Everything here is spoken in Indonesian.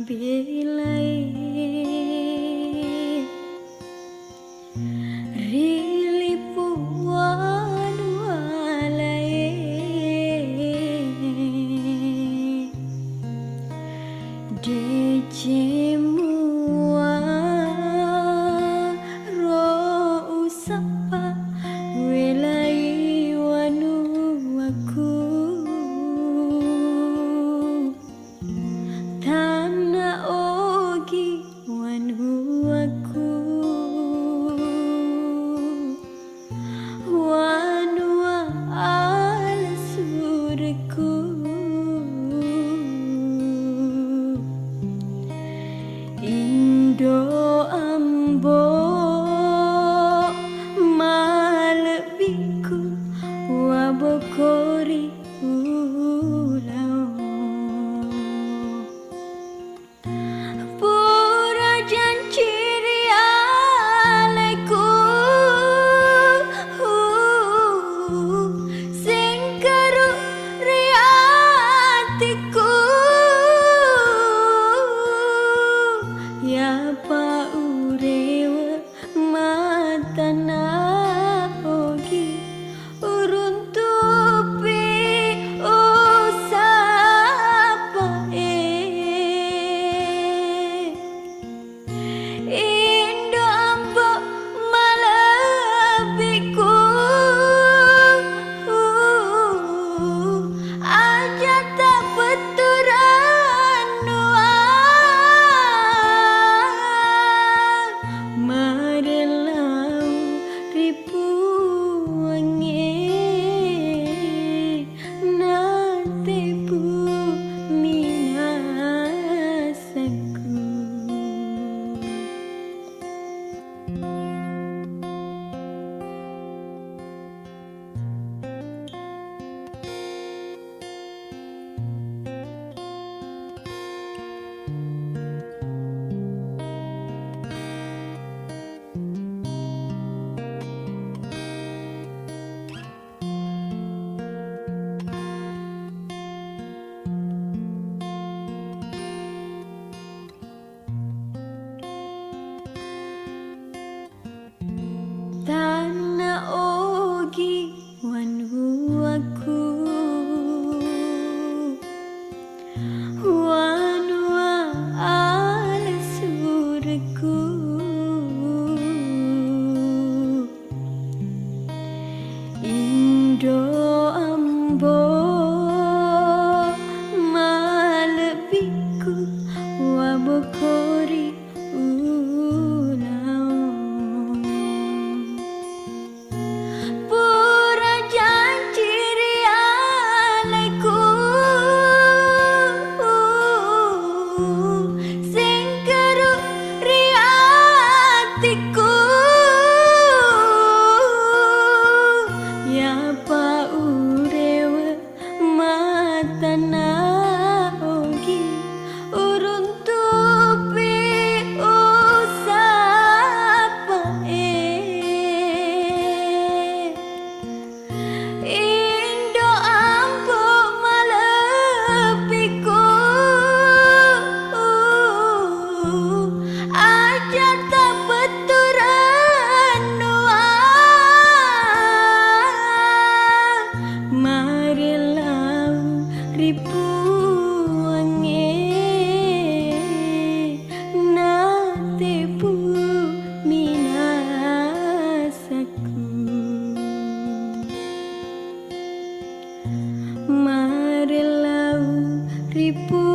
bilai rilipuan walai dejemua ro usapa welai wanu aku Tana ogi wanu aku wanu al surku Indo ambo malbiku wabokori ulau pura janciri alaiku singkaru riatiku ya pa urewa matana ogi uruntupi usapa Indo ambo malabiku aja tak beturan marelau ripu wangi natepu minasaku Tana ogi wanu aku wanu al surku Indo ambo malbiku wabokori ulau pura janciri alaiku singkaru riatiku ya pa urewa matana ogi uruntupi usapa Indo ambo malabiku aja tak beturan marelau ripu wangi natepu minasaku marelau ripu